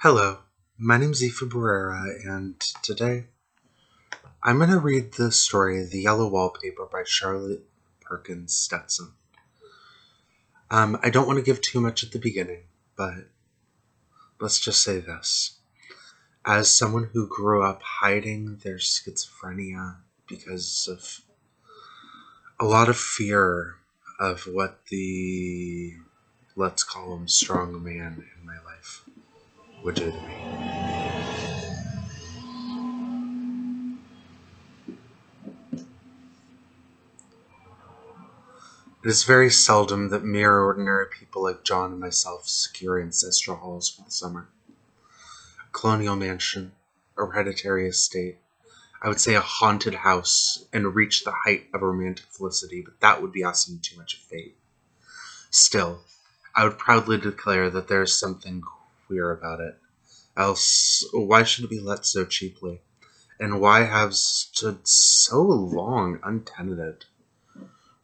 Hello, my name's Aoife Barrera, and today I'm going to read the story The Yellow Wallpaper by Charlotte Perkins Stetson. I don't want to give too much at the beginning, but let's just say this. As someone who grew up hiding their schizophrenia because of a lot of fear of what the, let's call him, strong man in my life would do to me. It is very seldom that mere ordinary people like John and myself secure ancestral halls for the summer. A colonial mansion, a hereditary estate, I would say a haunted house, and reach the height of romantic felicity, but that would be asking too much of fate. Still, I would proudly declare that there is something queer about it. Else, why should it be let so cheaply? And why have stood so long untenanted?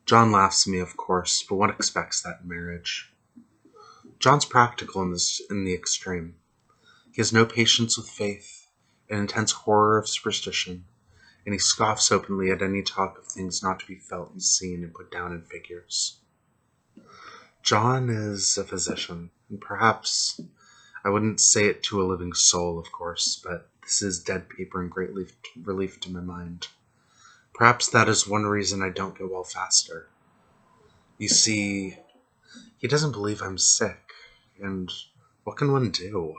John laughs at me, of course, but one expects that in marriage. John's practical in the extreme. He has no patience with faith, an intense horror of superstition, and he scoffs openly at any talk of things not to be felt and seen and put down in figures. John is a physician, and perhaps I wouldn't say it to a living soul, of course, but this is dead paper and great relief to my mind. Perhaps that is one reason I don't get well faster. You see, he doesn't believe I'm sick, and what can one do?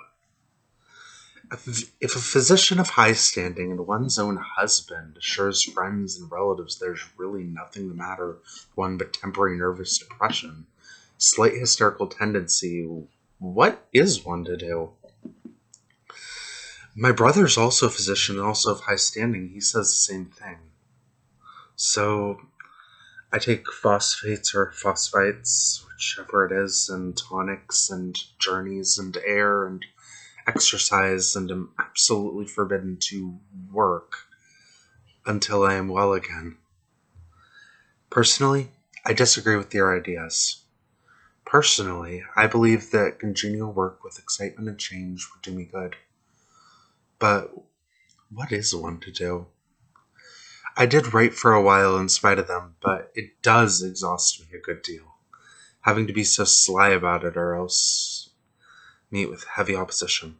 If a physician of high standing and one's own husband assures friends and relatives there's really nothing the matter with one but temporary nervous depression, slight hysterical tendency, what is one to do? My brother's also a physician and also of high standing. He says the same thing. So I take phosphates or phosphites, whichever it is, and tonics and journeys and air and exercise, and am absolutely forbidden to work until I am well again. Personally, I disagree with your ideas. Personally, I believe that congenial work with excitement and change would do me good. But what is one to do? I did write for a while in spite of them, but it does exhaust me a good deal, having to be so sly about it or else meet with heavy opposition.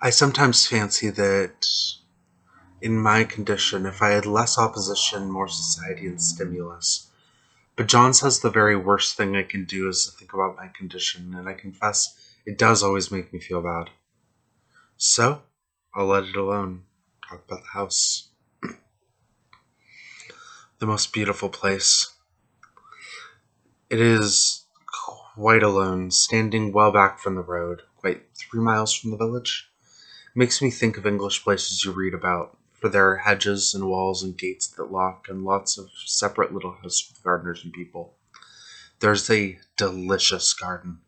I sometimes fancy that in my condition, if I had less opposition, more society and stimulus. But John says the very worst thing I can do is to think about my condition, and I confess it does always make me feel bad. So, I'll let it alone. Talk about the house. The most beautiful place. It is quite alone, standing well back from the road, quite 3 miles from the village. It makes me think of English places you read about, for there are hedges and walls and gates that lock, and lots of separate little houses with gardeners and people. There's a delicious garden.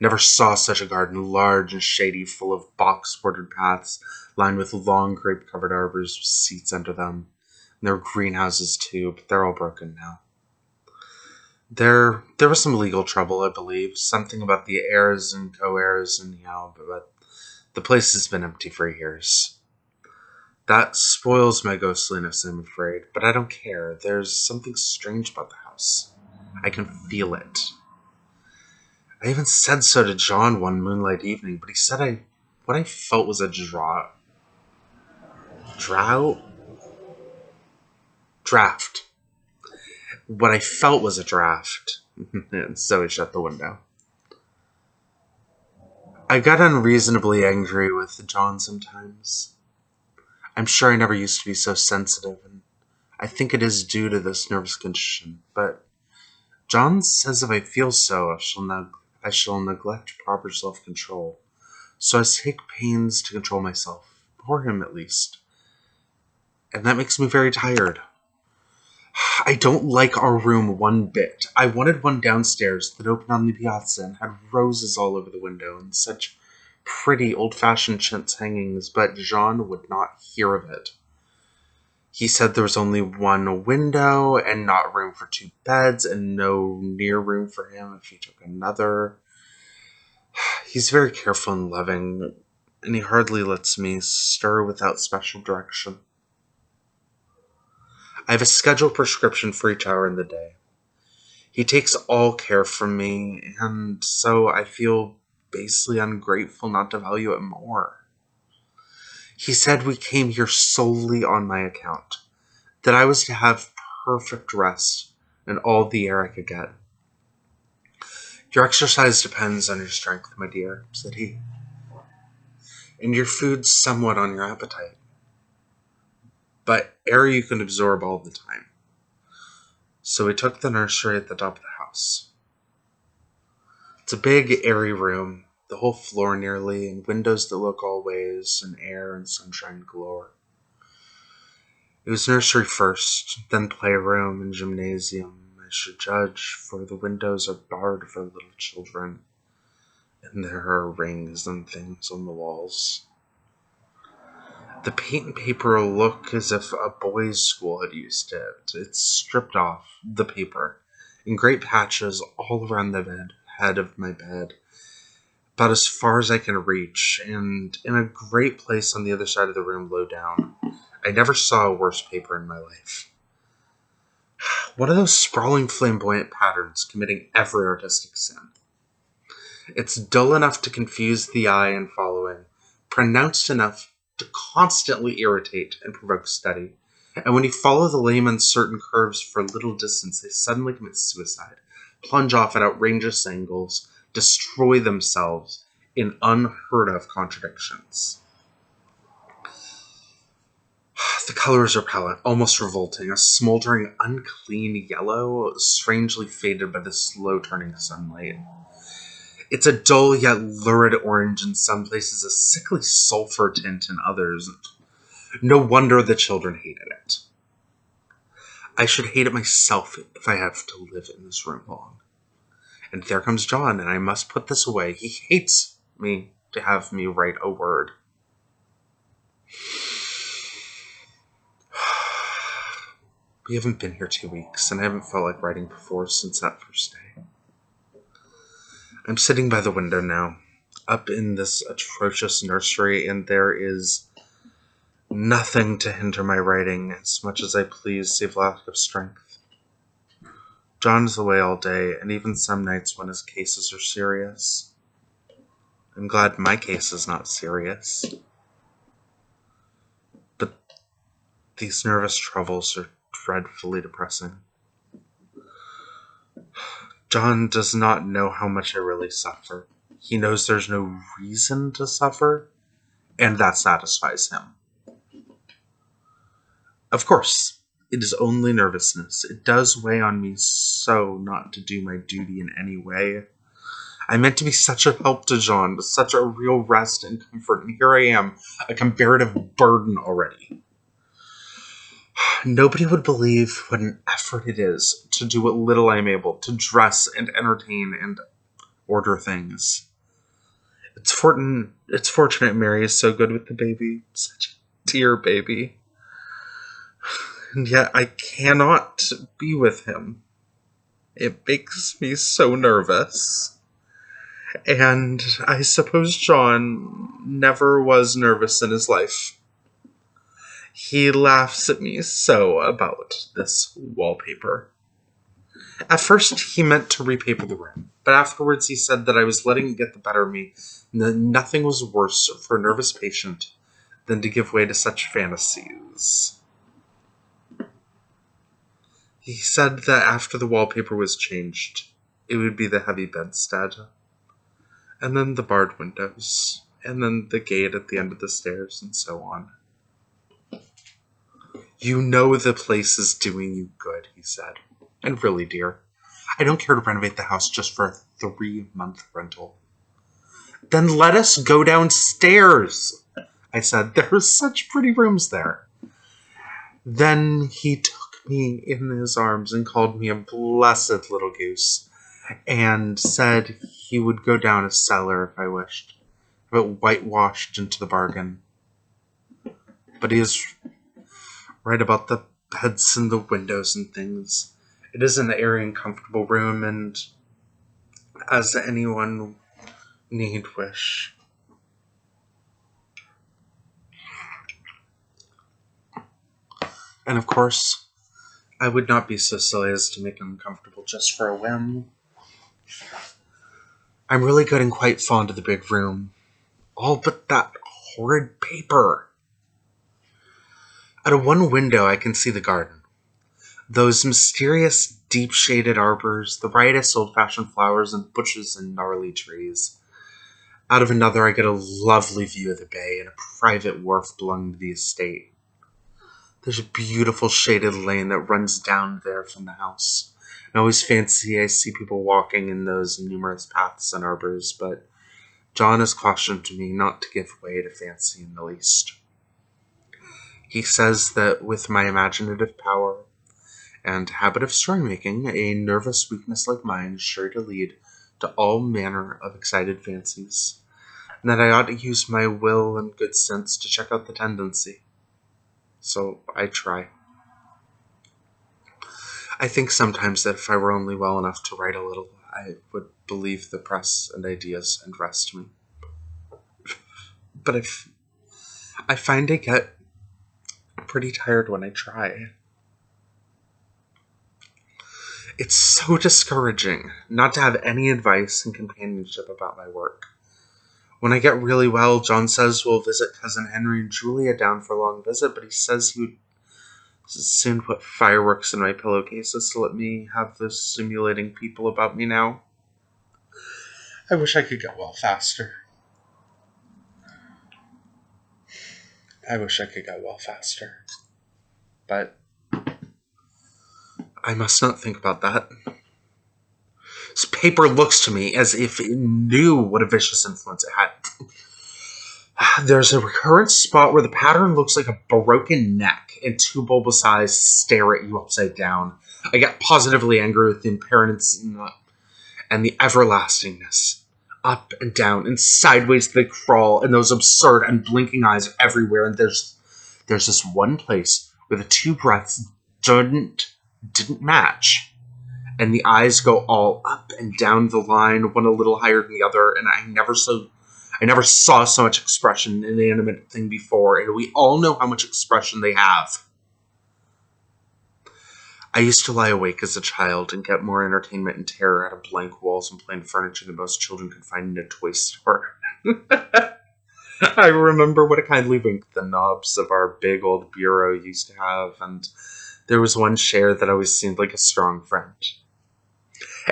Never saw such a garden, large and shady, full of box-bordered paths, lined with long grape-covered arbors with seats under them. And there were greenhouses too, but they're all broken now. There was some legal trouble, I believe, something about the heirs and co-heirs anyhow, but the place has been empty for years. That spoils my ghostliness, I'm afraid, but I don't care. There's something strange about the house. I can feel it. I even said so to John one moonlight evening, but he said what I felt was a drought, draft. What I felt was a draft. And so he shut the window. I got unreasonably angry with John sometimes. I'm sure I never used to be so sensitive, and I think it is due to this nervous condition, but John says if I feel so, I shall neglect proper self-control. So I take pains to control myself, for him at least. And that makes me very tired. I don't like our room one bit. I wanted one downstairs that opened on the piazza and had roses all over the window and such pretty old-fashioned chintz hangings, but Jean would not hear of it. He said there was only one window and not room for two beds and no near room for him if he took another. He's very careful and loving, and he hardly lets me stir without special direction. I have a scheduled prescription for each hour in the day. He takes all care from me, and so I feel basely ungrateful not to value it more. He said we came here solely on my account, that I was to have perfect rest and all the air I could get. Your exercise depends on your strength, my dear, said he, and your food somewhat on your appetite. But air you can absorb all the time. So we took the nursery at the top of the house. It's a big, airy room, the whole floor nearly, and windows that look all ways, and air and sunshine galore. It was nursery first, then playroom and gymnasium, I should judge, for the windows are barred for little children, and there are rings and things on the walls. The paint and paper look as if a boys' school had used it. It's stripped off, the paper, in great patches all around the head of my bed, about as far as I can reach, and in a great place on the other side of the room low down. I never saw a worse paper in my life. One of those sprawling flamboyant patterns committing every artistic sin. It's dull enough to confuse the eye in following, pronounced enough to constantly irritate and provoke study. And when you follow the lame uncertain curves for a little distance, they suddenly commit suicide, plunge off at outrageous angles, destroy themselves in unheard of contradictions. The colors are pallid, almost revolting, a smoldering, unclean yellow, strangely faded by the slow-turning sunlight. It's a dull yet lurid orange in some places, a sickly sulfur tint in others. No wonder the children hated it. I should hate it myself if I have to live in this room long. And there comes John, and I must put this away. He hates me to have me write a word. We haven't been here 2 weeks, and I haven't felt like writing before since that first day. I'm sitting by the window now, up in this atrocious nursery, and there is nothing to hinder my writing as much as I please, save lack of strength. John is away all day, and even some nights when his cases are serious. I'm glad my case is not serious. But these nervous troubles are dreadfully depressing. John does not know how much I really suffer. He knows there's no reason to suffer, and that satisfies him. Of course, it is only nervousness. It does weigh on me so not to do my duty in any way. I meant to be such a help to John, such a real rest and comfort, and here I am, a comparative burden already. Nobody would believe what an effort it is to do what little I'm able, to dress and entertain and order things. It's fortunate Mary is so good with the baby. Such a dear baby. And yet I cannot be with him. It makes me so nervous. And I suppose John never was nervous in his life. He laughs at me so about this wallpaper. At first, he meant to repaper the room, but afterwards he said that I was letting it get the better of me, and that nothing was worse for a nervous patient than to give way to such fantasies. He said that after the wallpaper was changed, it would be the heavy bedstead, and then the barred windows, and then the gate at the end of the stairs, and so on. You know the place is doing you good, he said. And really, dear, I don't care to renovate the house just for a 3-month rental. Then let us go downstairs, I said. There are such pretty rooms there. Then he took me in his arms and called me a blessed little goose, and said he would go down a cellar if I wished, but whitewashed into the bargain. But he is right about the beds and the windows and things. It is an airy and comfortable room, and as anyone need wish. And of course, I would not be so silly as to make him uncomfortable just for a whim. I'm really good and quite fond of the big room. All but that horrid paper. Out of one window I can see the garden. Those mysterious, deep-shaded arbors, the riotous old-fashioned flowers and bushes and gnarly trees. Out of another I get a lovely view of the bay and a private wharf belonging to the estate. There's a beautiful shaded lane that runs down there from the house. I always fancy I see people walking in those numerous paths and arbors, but John has cautioned me not to give way to fancy in the least. He says that with my imaginative power and habit of story-making, a nervous weakness like mine is sure to lead to all manner of excited fancies, and that I ought to use my will and good sense to check out the tendency. So I try. I think sometimes that if I were only well enough to write a little, I would believe the press and ideas and rest me. But I find I get pretty tired when I try. It's so discouraging not to have any advice and companionship about my work. When I get really well, John says we'll visit Cousin Henry and Julia down for a long visit, but he says he would soon put fireworks in my pillowcases to let me have those stimulating people about me now. I wish I could get well faster. But I must not think about that. This paper looks to me as if it knew what a vicious influence it had. There's a recurrent spot where the pattern looks like a broken neck and two bulbous eyes stare at you upside down. I get positively angry with the impermanence and the everlastingness. Up and down and sideways they crawl, and those absurd and blinking eyes are everywhere, and there's this one place where the two breaths didn't match. And the eyes go all up and down the line, one a little higher than the other, and I never saw so much expression in an animate thing before, and we all know how much expression they have. I used to lie awake as a child and get more entertainment and terror out of blank walls and plain furniture than most children could find in a toy store. I remember what a kindly wink the knobs of our big old bureau used to have, and there was one chair that always seemed like a strong friend.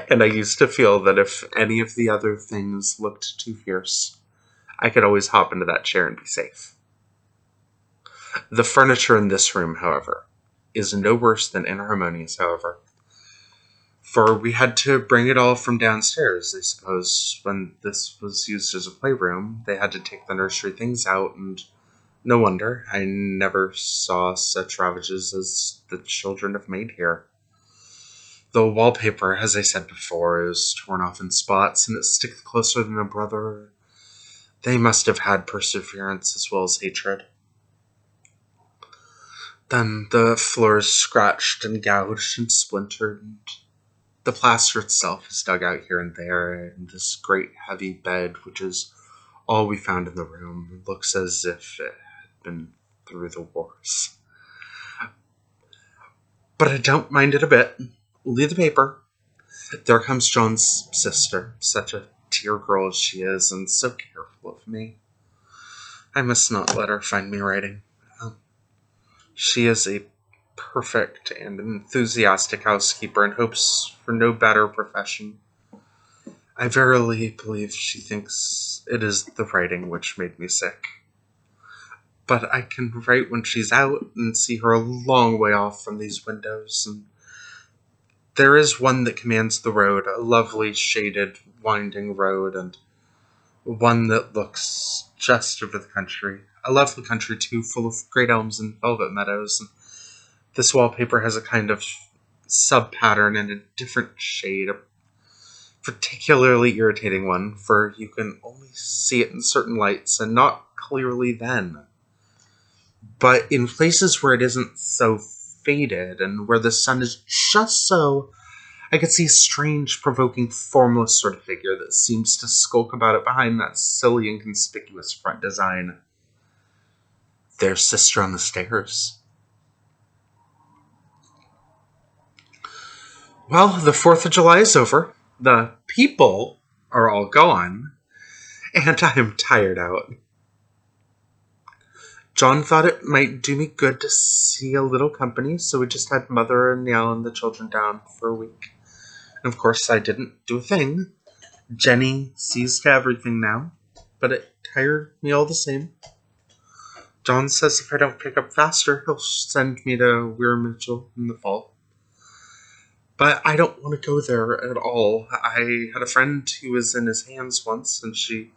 And I used to feel that if any of the other things looked too fierce, I could always hop into that chair and be safe. The furniture in this room, however, is no worse than inharmonious, however. For we had to bring it all from downstairs, I suppose. When this was used as a playroom, they had to take the nursery things out, and no wonder I never saw such ravages as the children have made here. The wallpaper, as I said before, is torn off in spots, and it sticks closer than a brother. They must have had perseverance as well as hatred. Then the floor is scratched and gouged and splintered, and the plaster itself is dug out here and there, and this great heavy bed, which is all we found in the room, looks as if it had been through the wars. But I don't mind it a bit. Leave the paper. There comes John's sister, such a dear girl as she is, and so careful of me. I must not let her find me writing. She is a perfect and enthusiastic housekeeper and hopes for no better profession. I verily believe she thinks it is the writing which made me sick. But I can write when she's out and see her a long way off from these windows, and there is one that commands the road, a lovely, shaded, winding road, and one that looks just over the country. A lovely country, too, full of great elms and velvet meadows. And this wallpaper has a kind of sub-pattern in a different shade, a particularly irritating one, for you can only see it in certain lights, and not clearly then. But in places where it isn't so faded, and where the sun is just so, I could see a strange, provoking, formless sort of figure that seems to skulk about it behind that silly, inconspicuous front design. There's Sister on the stairs. Well, the 4th of July is over. The people are all gone. And I'm tired out. John thought it might do me good to see a little company, so we just had Mother and Nell and the children down for a week. And of course, I didn't do a thing. Jenny sees to everything now, but it tired me all the same. John says if I don't pick up faster, he'll send me to Weir Mitchell in the fall. But I don't want to go there at all. I had a friend who was in his hands once, and she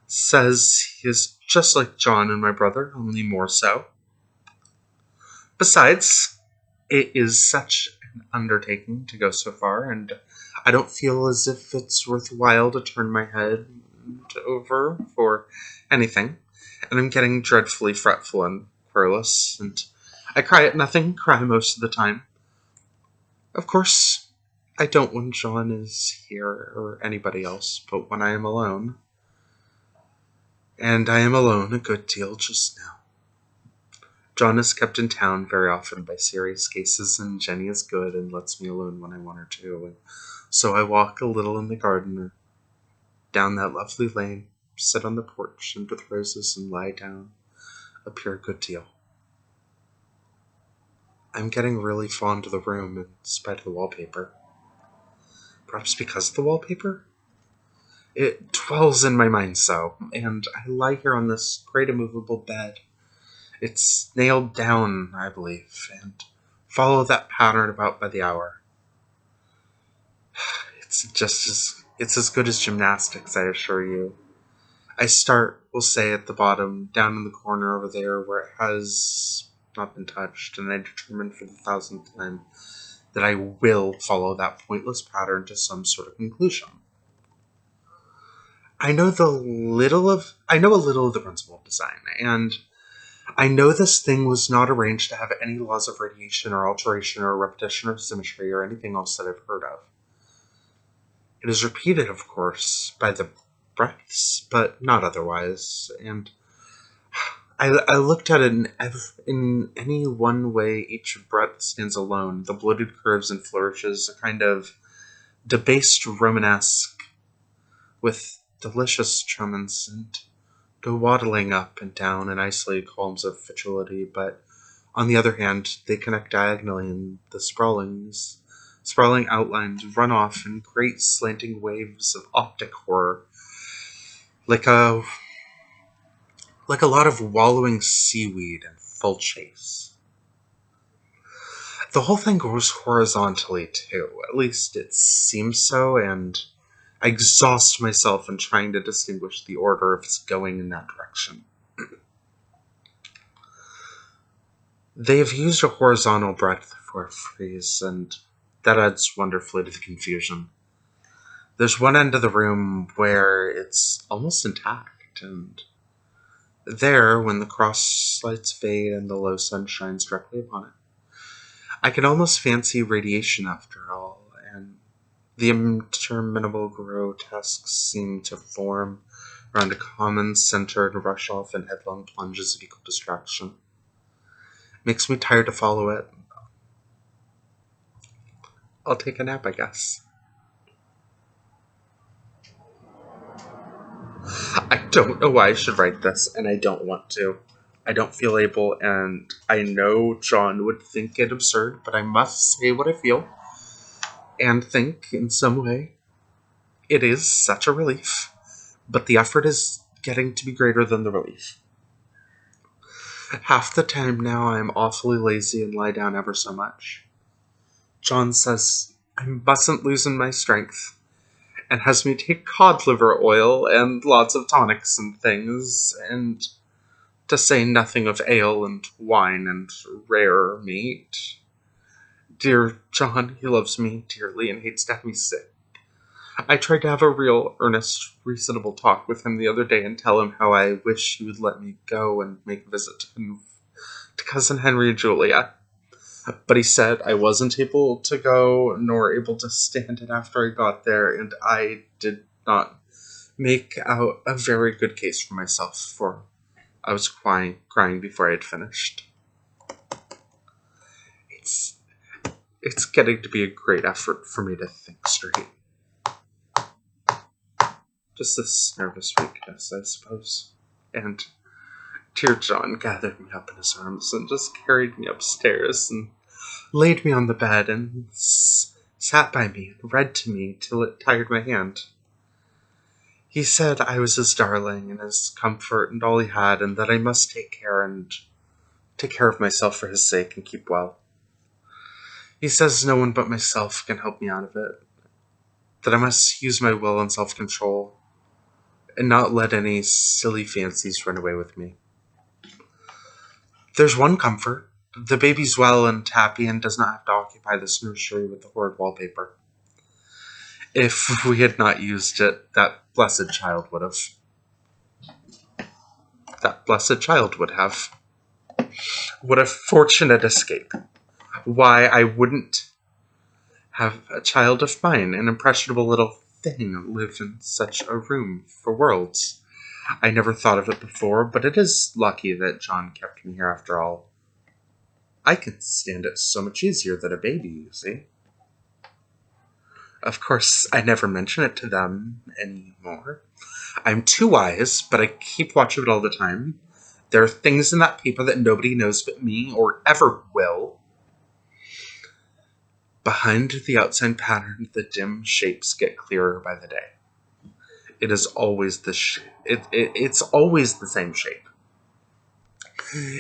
says he is just like John and my brother, only more so. Besides, it is such an undertaking to go so far, and I don't feel as if it's worthwhile to turn my head over for anything. And I'm getting dreadfully fretful and querulous, and I cry at nothing, cry most of the time. Of course, I don't when John is here or anybody else, but when I am alone. And I am alone a good deal just now. John is kept in town very often by serious cases, and Jenny is good and lets me alone when I want her to. And so I walk a little in the garden or down that lovely lane, sit on the porch under the roses and lie down, appear a good deal. I'm getting really fond of the room in spite of the wallpaper. Perhaps because of the wallpaper? It dwells in my mind so, and I lie here on this great immovable bed. It's nailed down, I believe, and follow that pattern about by the hour. It's as good as gymnastics, I assure you. I start, we'll say, at the bottom, down in the corner over there where it has not been touched, and I determine for the 1000th time that I will follow that pointless pattern to some sort of conclusion. I know a little of the principle of design, and I know this thing was not arranged to have any laws of radiation or alteration or repetition or symmetry or anything else that I've heard of. It is repeated, of course, by the breaths, but not otherwise, and I looked at it in any one way each breath stands alone, the bloated curves and flourishes, a kind of debased Romanesque with delicious tremens and go waddling up and down in isolated columns of fragility, but on the other hand, they connect diagonally and the sprawling outlines run off in great slanting waves of optic horror, like a lot of wallowing seaweed in full chase. The whole thing goes horizontally, too. At least it seems so, and I exhaust myself in trying to distinguish the order of its going in that direction. They have used a horizontal breadth for a frieze, and that adds wonderfully to the confusion. There's one end of the room where it's almost intact, and there, when the cross lights fade and the low sun shines directly upon it, I can almost fancy radiation after all, and the interminable grotesques seem to form around a common center and rush off in headlong plunges of equal distraction. Makes me tired to follow it. I'll take a nap, I guess. I don't know why I should write this, and I don't want to. I don't feel able, and I know John would think it absurd, but I must say what I feel, and think, in some way, it is such a relief, but the effort is getting to be greater than the relief. Half the time now I am awfully lazy and lie down ever so much. John says I mustn't loosen my strength, and has me take cod liver oil and lots of tonics and things, and to say nothing of ale and wine and rare meat. Dear John, he loves me dearly and hates to have me sick. I tried to have a real, earnest, reasonable talk with him the other day and tell him how I wish he would let me go and make a visit to Cousin Henry and Julia. But he said I wasn't able to go nor able to stand it after I got there, and I did not make out a very good case for myself, for I was crying before I had finished. It's it's getting to be a great effort for me to think straight. Just this nervous weakness, I suppose. And dear John gathered me up in his arms and just carried me upstairs and laid me on the bed and sat by me and read to me till it tired my hand. He said I was his darling and his comfort and all he had, and that I must take care of myself for his sake and keep well. He says no one but myself can help me out of it, that I must use my will and self-control, and not let any silly fancies run away with me. There's one comfort. The baby's well and happy and does not have to occupy this nursery with the horrid wallpaper. If we had not used it, that blessed child would have. That blessed child would have. What a fortunate escape. Why, I wouldn't have a child of mine, an impressionable little thing, live in such a room for worlds. I never thought of it before, but it is lucky that John kept me here after all. I can stand it so much easier than a baby, you see. Of course, I never mention it to them anymore. I'm too wise, but I keep watch of it all the time. There are things in that paper that nobody knows but me, or ever will. Behind the outside pattern, the dim shapes get clearer by the day. It is always it's always the same shape.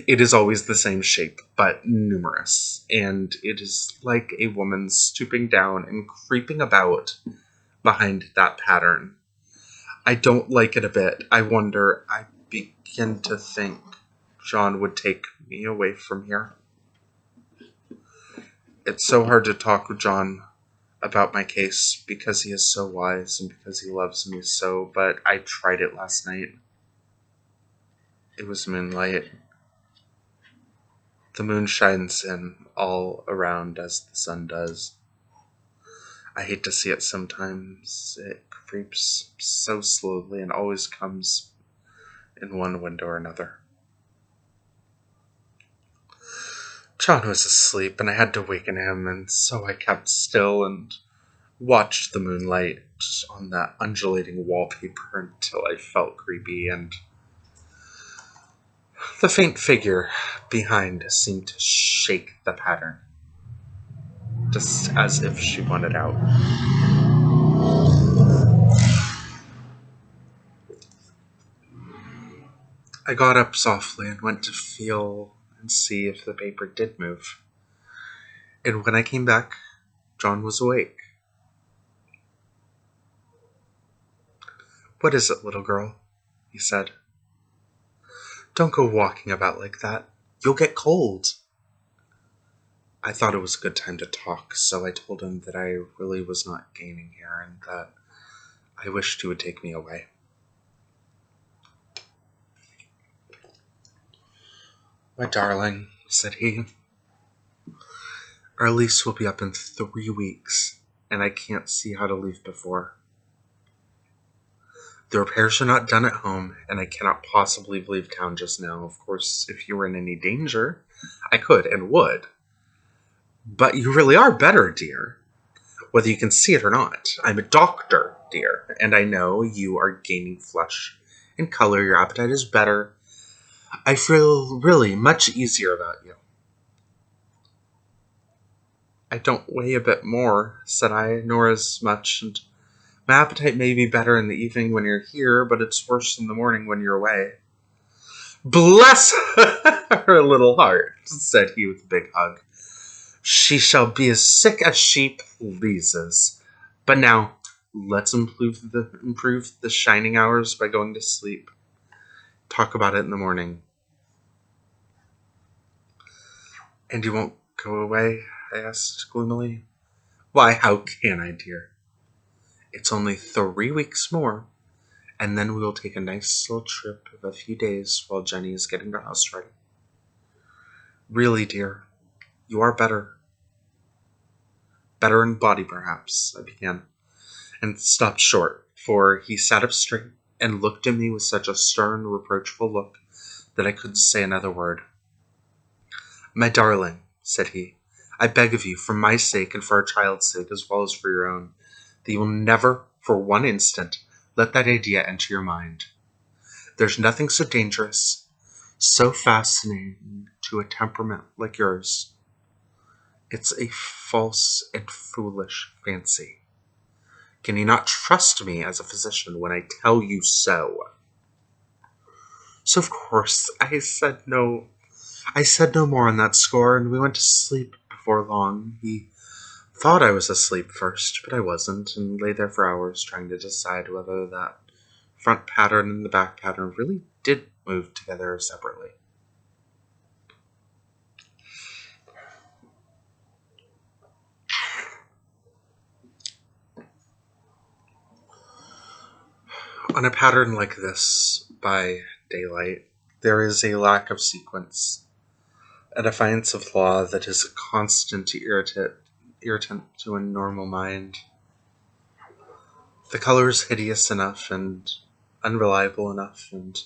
It is always the same shape, but numerous, and it is like a woman stooping down and creeping about behind that pattern. I don't like it a bit. I begin to think John would take me away from here. It's so hard to talk with John about my case because he is so wise and because he loves me so, but I tried it last night. It was moonlight. The moon shines in all around as the sun does. I hate to see it sometimes. It creeps so slowly and always comes in one window or another. John was asleep and I had to waken him, and so I kept still and watched the moonlight on that undulating wallpaper until I felt creepy, and the faint figure behind seemed to shake the pattern, just as if she wanted out. I got up softly and went to feel and see if the paper did move. And when I came back, John was awake. "What is it, little girl?" he said. "Don't go walking about like that. You'll get cold." I thought it was a good time to talk, so I told him that I really was not gaining here and that I wished he would take me away. "My darling," said he, "our lease will be up in 3 weeks, and I can't see how to leave before. The repairs are not done at home, and I cannot possibly leave town just now. Of course, if you were in any danger, I could and would. But you really are better, dear, whether you can see it or not. I'm a doctor, dear, and I know you are gaining flesh and color. Your appetite is better. I feel really much easier about you." "I don't weigh a bit more," said I, "nor as much, and my appetite may be better in the evening when you're here, but it's worse in the morning when you're away." "Bless her little heart," said he with a big hug. "She shall be as sick as she pleases. But now, let's improve the shining hours by going to sleep. Talk about it in the morning." "And you won't go away?" I asked gloomily. "Why, how can I, dear? It's only 3 weeks more, and then we will take a nice little trip of a few days while Jenny is getting the house ready. Really, dear, You are better. Better in body, perhaps, I began, and stopped short, for he sat up straight and looked at me with such a stern, reproachful look that I couldn't say another word. My darling, said he, I beg of you, for my sake and for our child's sake, as well as for your own, that you will never, for one instant, let that idea enter your mind. There's nothing so dangerous, so fascinating to a temperament like yours. It's a false and foolish fancy. Can you not trust me as a physician when I tell you so? So of course I said no. I said no more on that score, and we went to sleep before long. He thought I was asleep first, but I wasn't, and lay there for hours trying to decide whether that front pattern and the back pattern really did move together separately. On a pattern like this, by daylight, there is a lack of sequence, a defiance of law that is a constant irritant to a normal mind. The color is hideous enough and unreliable enough and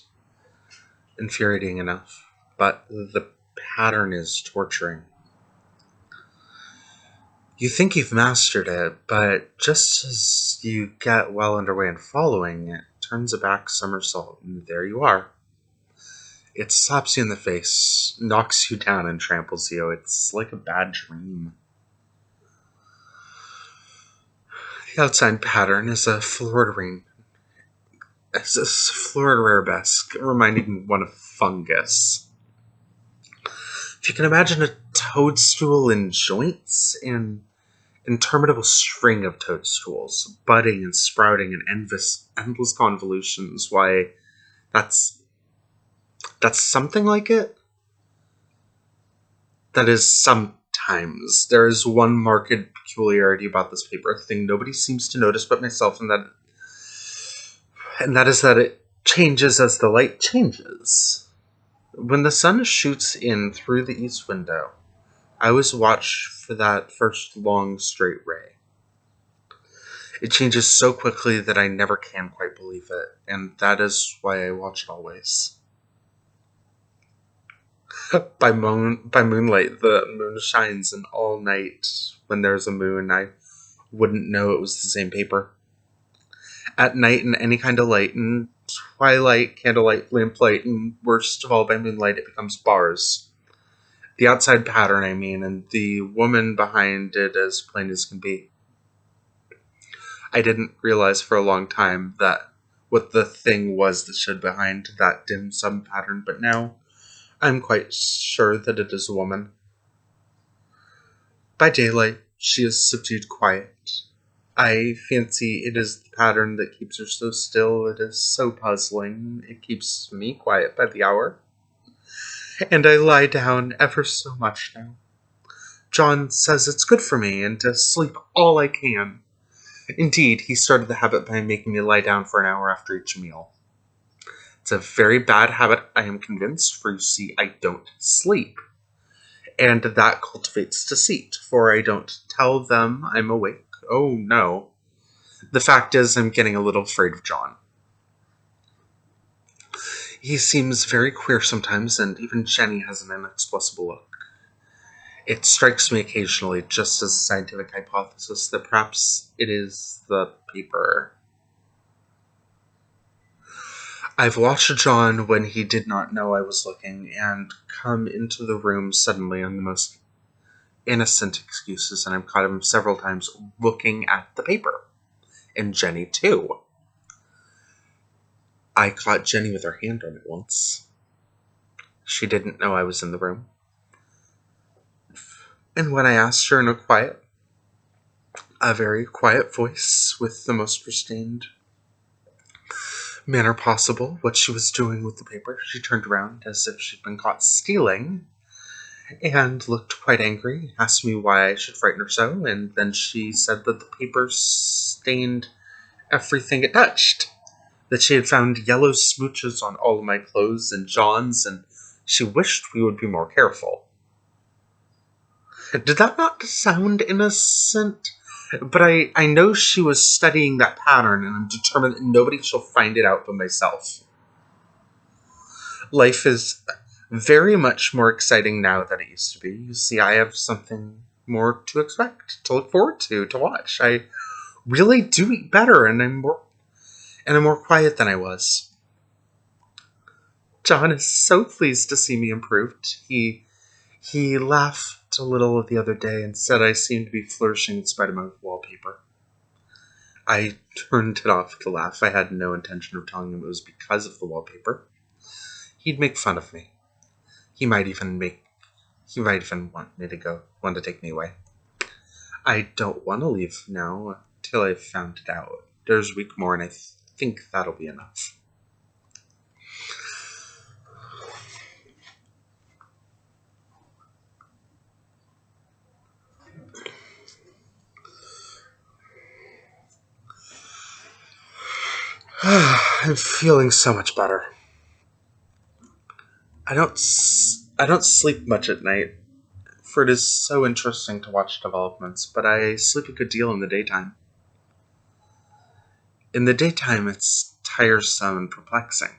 infuriating enough, but the pattern is torturing. You think you've mastered it, but just as you get well underway in following, it turns a back somersault, and there you are. It slaps you in the face, knocks you down, and tramples you. It's like a bad dream. The outside pattern is a florid arabesque, reminding one of fungus. If you can imagine a toadstool in joints, an interminable string of toadstools, budding and sprouting in endless convolutions, why, that's something like it. That is sometimes. There is one marked peculiarity about this paper, a thing nobody seems to notice but myself, and that is that it changes as the light changes. When the sun shoots in through the east window, I always watch for that first long straight ray. It changes so quickly that I never can quite believe it, and that is why I watch it always. By moonlight, the moon shines, and all night, when there's a moon, I wouldn't know it was the same paper. At night, in any kind of light, in twilight, candlelight, lamplight, and worst of all, by moonlight, it becomes bars. The outside pattern, I mean, and the woman behind it as plain as can be. I didn't realize for a long time that what the thing was that stood behind that dim sum pattern, but now I'm quite sure that it is a woman. By daylight, she is subdued quiet. I fancy it is the pattern that keeps her so still. It is so puzzling. It keeps me quiet by the hour. And I lie down ever so much now. John says it's good for me, and to sleep all I can. Indeed, he started the habit by making me lie down for an hour after each meal. It's a very bad habit, I am convinced, for you see, I don't sleep. And that cultivates deceit, for I don't tell them I'm awake. Oh, no. The fact is, I'm getting a little afraid of John. He seems very queer sometimes, and even Jenny has an inexplicable look. It strikes me occasionally, just as a scientific hypothesis, that perhaps it is the paper. I've watched John when he did not know I was looking, and come into the room suddenly on the most innocent excuses, and I've caught him several times looking at the paper. And Jenny, too. I caught Jenny with her hand on it once. She didn't know I was in the room. And when I asked her in a very quiet voice, with the most restrained manner possible, what she was doing with the paper, she turned around as if she'd been caught stealing, and looked quite angry, asked me why I should frighten her so, and then she said that the paper stained everything it touched, that she had found yellow smooches on all of my clothes and John's, and she wished we would be more careful. Did that not sound innocent? But I know she was studying that pattern, and I'm determined that nobody shall find it out but myself. Life is very much more exciting now than it used to be. You see, I have something more to expect, to look forward to watch. I really do eat better, and I'm more quiet than I was. John is so pleased to see me improved. He laughed a little the other day and said I seemed to be flourishing in spite of my wallpaper. I turned it off to laugh. I had no intention of telling him it was because of the wallpaper. He'd make fun of me. He might even want to take me away. I don't want to leave now till I've found it out. There's a week more, and I think that'll be enough. I'm feeling so much better. I don't sleep much at night, for it is so interesting to watch developments, but I sleep a good deal in the daytime. In the daytime, it's tiresome and perplexing.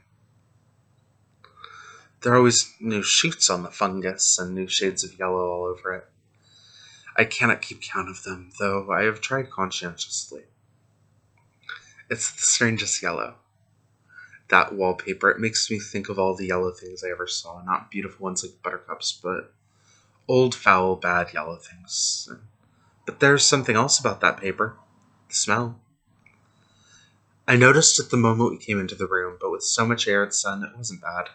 There are always new shoots on the fungus and new shades of yellow all over it. I cannot keep count of them, though I have tried conscientiously. It's the strangest yellow. That wallpaper, it makes me think of all the yellow things I ever saw. Not beautiful ones like buttercups, but old, foul, bad yellow things. But there's something else about that paper. The smell. I noticed it the moment we came into the room, but with so much air and sun, it wasn't bad.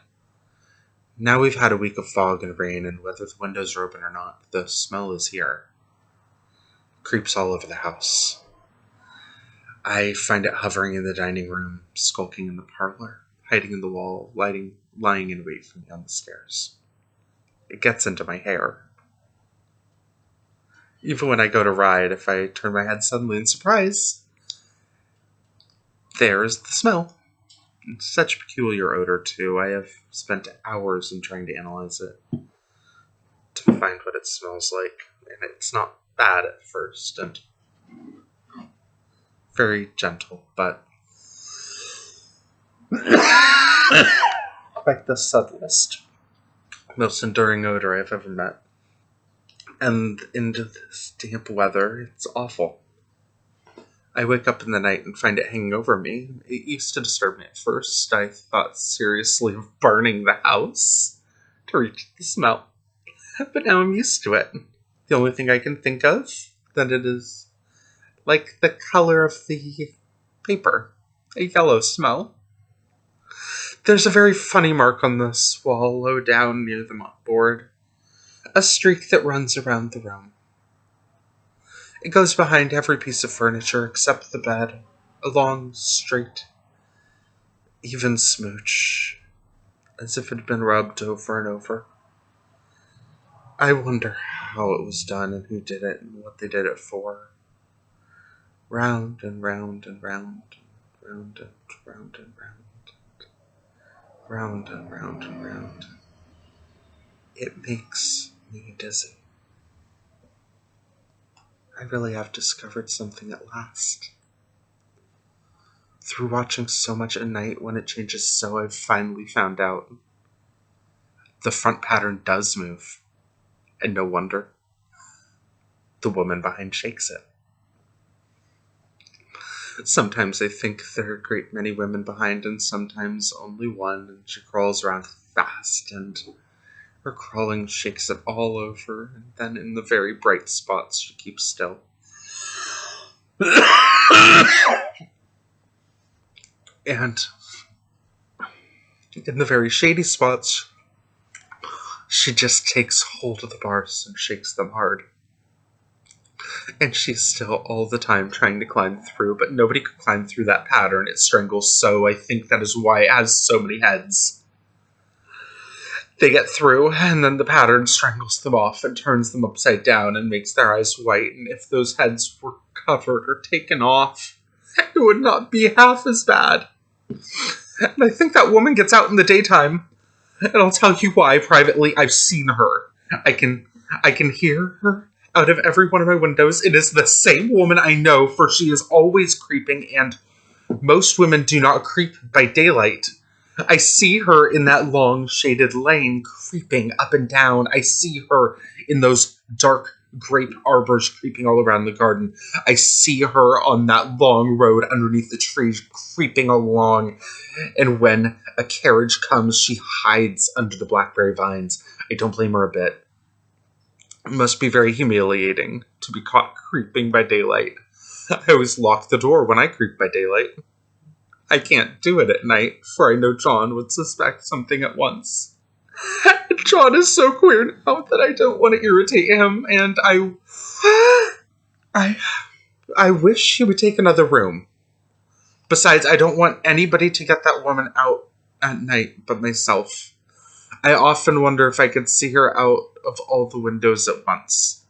Now we've had a week of fog and rain, and whether the windows are open or not, the smell is here. It creeps all over the house. I find it hovering in the dining room, skulking in the parlor, hiding in the wall, lying in wait for me on the stairs. It gets into my hair. Even when I go to ride, if I turn my head suddenly in surprise, there is the smell. It's such a peculiar odor, too. I have spent hours in trying to analyze it, to find what it smells like, and it's not bad at first, and very gentle, but like the subtlest, most enduring odor I've ever met. And into this damp weather, it's awful. I wake up in the night and find it hanging over me. It used to disturb me at first. I thought seriously of burning the house to reach the smell. But now I'm used to it. The only thing I can think of, that it is like the color of the paper. A yellow smell. There's a very funny mark on this wall low down near the mopboard. A streak that runs around the room. It goes behind every piece of furniture except the bed. A long, straight, even smooch, as if it had been rubbed over and over. I wonder how it was done and who did it and what they did it for. Round and round and round and round and round and round. Round and round and round. It makes me dizzy. I really have discovered something at last. Through watching so much at night when it changes so, I've finally found out. The front pattern does move. And no wonder. The woman behind shakes it. Sometimes I think there are a great many women behind, and sometimes only one, and she crawls around fast, and her crawling shakes it all over, and then in the very bright spots she keeps still. And in the very shady spots, she just takes hold of the bars and shakes them hard. And she's still all the time trying to climb through, but nobody could climb through that pattern. It strangles so. I think that is why it has so many heads. They get through, and then the pattern strangles them off and turns them upside down and makes their eyes white. And if those heads were covered or taken off, it would not be half as bad. And I think that woman gets out in the daytime. And I'll tell you why privately. I've seen her. I can I can hear her out of every one of my windows. It is the same woman I know, for she is always creeping, and most women do not creep by daylight. I see her in that long shaded lane creeping up and down. I see her in those dark grape arbors creeping all around the garden. I see her on that long road underneath the trees creeping along. And when a carriage comes, she hides under the blackberry vines. I don't blame her a bit. It must be very humiliating to be caught creeping by daylight. I always lock the door when I creep by daylight. I can't do it at night, for I know John would suspect something at once. John is so queer now that I don't want to irritate him, and I, I wish he would take another room. Besides, I don't want anybody to get that woman out at night but myself. I often wonder if I could see her out of all the windows at once.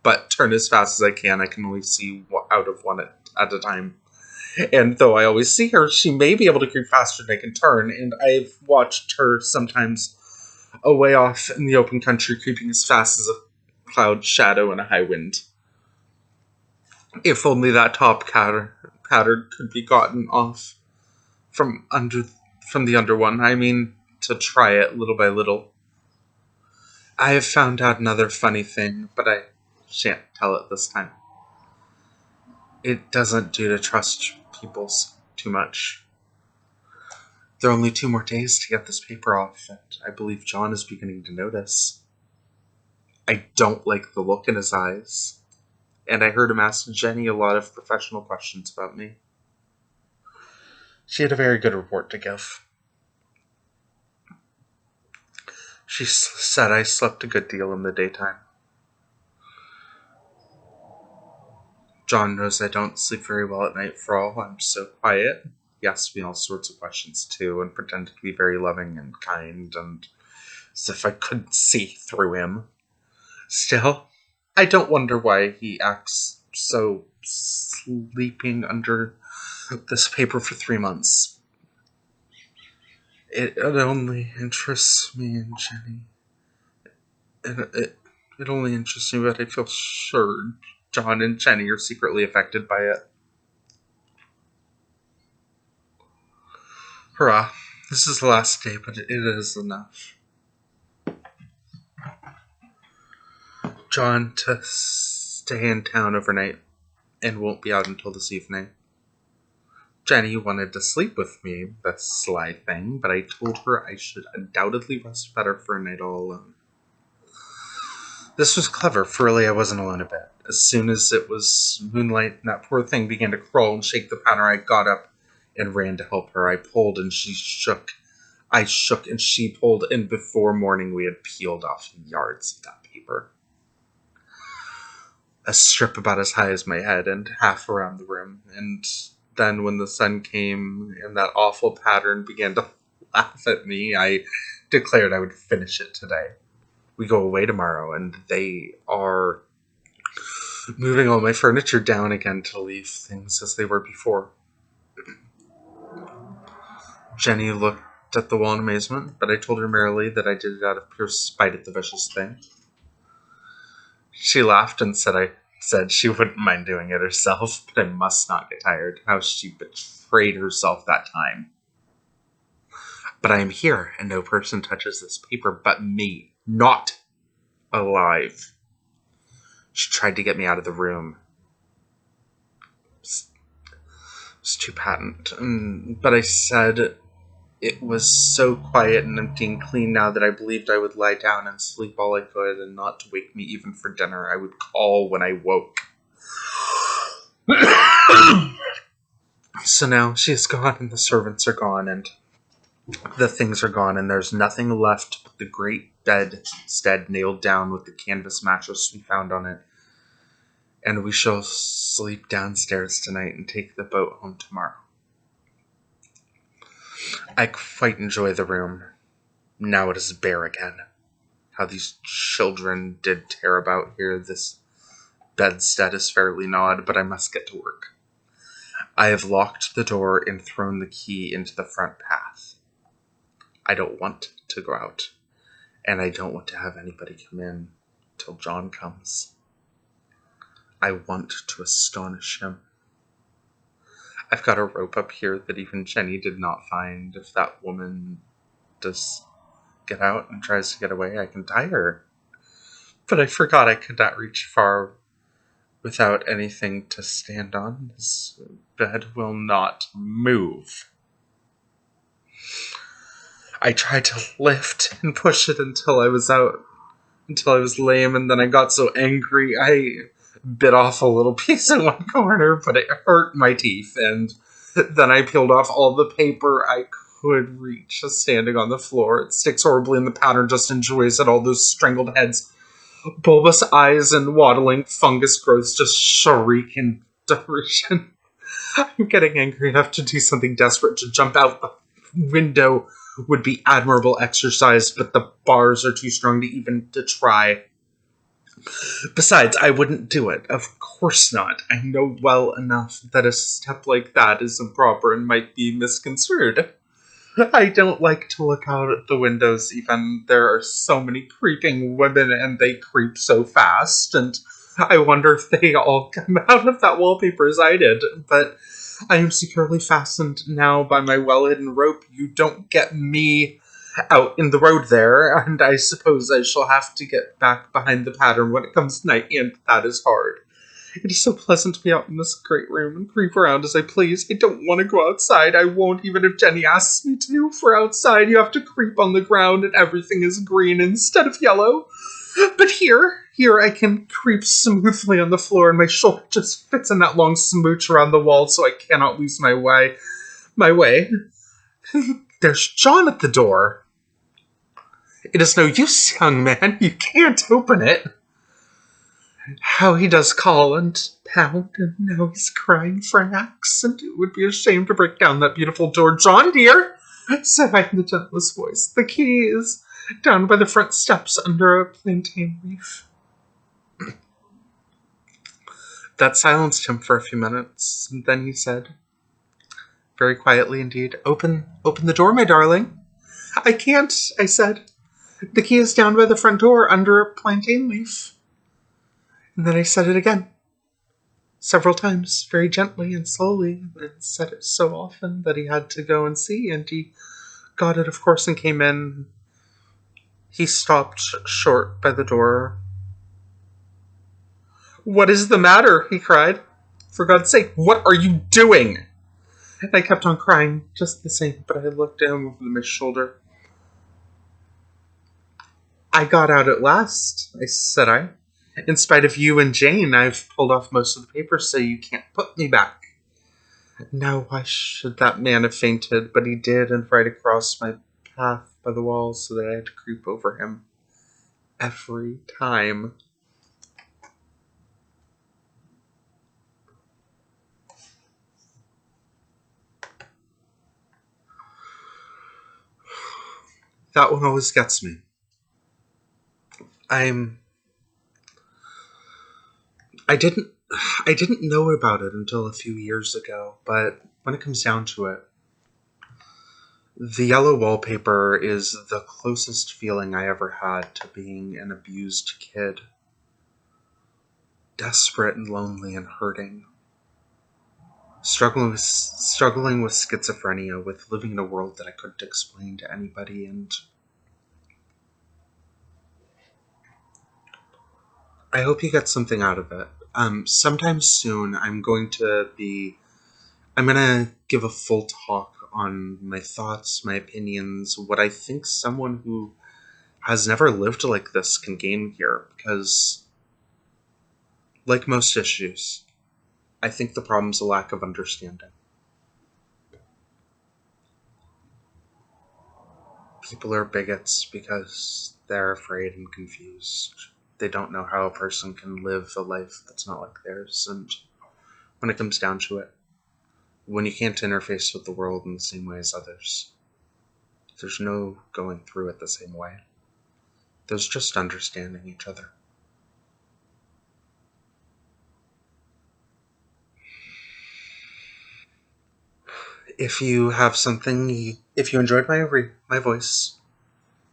But turn as fast as I can only see out of one at a time. And though I always see her, she may be able to creep faster than I can turn, and I've watched her sometimes away off in the open country, creeping as fast as a cloud shadow in a high wind. If only that top pattern could be gotten off from the under one. I mean, to try it little by little. I have found out another funny thing, but I shan't tell it this time. It doesn't do to trust people too much. There are only 2 more days to get this paper off, and I believe John is beginning to notice. I don't like the look in his eyes, and I heard him ask Jenny a lot of professional questions about me. She had a very good report to give. She said I slept a good deal in the daytime. John knows I don't sleep very well at night, for all I'm so quiet. He asks me all sorts of questions, too, and pretended to be very loving and kind, and as if I couldn't see through him. Still, I don't wonder why he acts so sleeping under this paper for 3 months. It only interests me and Jenny. It only interests me, but I feel sure John and Jenny are secretly affected by it. Hurrah. This is the last day, but it is enough. John to stay in town overnight and won't be out until this evening. Jenny wanted to sleep with me, the sly thing, but I told her I should undoubtedly rest better for a night all alone. This was clever, for really I wasn't alone a bit. As soon as it was moonlight and that poor thing began to crawl and shake the counter, I got up and ran to help her. I pulled and she shook. I shook and she pulled, and before morning we had peeled off yards of that paper. A strip about as high as my head and half around the room, and then when the sun came and that awful pattern began to laugh at me, I declared I would finish it today. We go away tomorrow, and they are moving all my furniture down again to leave things as they were before. Jenny looked at the wall in amazement, but I told her merrily that I did it out of pure spite at the vicious thing. She laughed and said she wouldn't mind doing it herself, but I must not get tired. How she betrayed herself that time. But I am here, and no person touches this paper but me. Not alive. She tried to get me out of the room. It was too patent. But I said it was so quiet and empty and clean now that I believed I would lie down and sleep all I could, and not to wake me even for dinner. I would call when I woke. So now she is gone, and the servants are gone, and the things are gone, and there's nothing left but the great bedstead nailed down with the canvas mattress we found on it. And we shall sleep downstairs tonight and take the boat home tomorrow. I quite enjoy the room. Now it is bare again. How these children did tear about here. This bedstead is fairly gnawed, but I must get to work. I have locked the door and thrown the key into the front path. I don't want to go out. And I don't want to have anybody come in till John comes. I want to astonish him. I've got a rope up here that even Jenny did not find. If that woman does get out and tries to get away, I can tie her. But I forgot I could not reach far without anything to stand on. This bed will not move. I tried to lift and push it until I was lame, and then I got so angry I bit off a little piece in one corner, but it hurt my teeth, and then I peeled off all the paper I could reach standing on the floor. It sticks horribly in the pattern, just enjoys it, all those strangled heads, bulbous eyes, and waddling fungus growths just shriek in derision. I'm getting angry enough to do something desperate. To jump out the window would be admirable exercise, but the bars are too strong to even to try. Besides, I wouldn't do it. Of course not. I know well enough that a step like that is improper and might be misconstrued. I don't like to look out at the windows even. There are so many creeping women and they creep so fast, and I wonder if they all come out of that wallpaper as I did. But I am securely fastened now by my well-hidden rope. You don't get me out in the road there, and I suppose I shall have to get back behind the pattern when it comes night, and that is hard. It is so pleasant to be out in this great room and creep around as I please. I don't want to go outside. I won't, even if Jenny asks me to. For outside, you have to creep on the ground and everything is green instead of yellow. But here I can creep smoothly on the floor, and my shoulder just fits in that long smooch around the wall, so I cannot lose my way. There's John at the door. It is no use, young man. You can't open it. How he does call and pound, and now he's crying for an axe, and it would be a shame to break down that beautiful door. John, dear, said I in the gentlest voice, the key is down by the front steps under a plantain leaf. That silenced him for a few minutes, and then he said, very quietly indeed, Open the door, my darling. I can't, I said. The key is down by the front door under a plantain leaf. And then I said it again, several times, very gently and slowly, and said it so often that he had to go and see, and he got it, of course, and came in. He stopped short by the door. What is the matter? He cried. For God's sake, what are you doing? And I kept on crying just the same, but I looked at him over my shoulder. I got out at last, said I. In spite of you and Jane, I've pulled off most of the papers, so you can't put me back. Now, why should that man have fainted? But he did, and right across my path by the wall, so that I had to creep over him every time. That one always gets me. I didn't know about it until a few years ago, but when it comes down to it, the yellow wallpaper is the closest feeling I ever had to being an abused kid. Desperate and lonely and hurting. Struggling with schizophrenia, with living in a world that I couldn't explain to anybody, and I hope you get something out of it. Sometime soon, I'm gonna give a full talk on my thoughts, my opinions, what I think someone who has never lived like this can gain here, because, like most issues, I think the problem's a lack of understanding. People are bigots because they're afraid and confused. They don't know how a person can live a life that's not like theirs, and when it comes down to it, when you can't interface with the world in the same way as others, there's no going through it the same way. There's just understanding each other. If you have something, if you enjoyed my voice,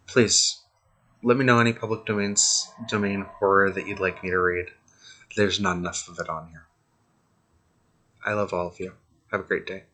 please Let me know any public domain horror that you'd like me to read. There's not enough of it on here. I love all of you. Have a great day.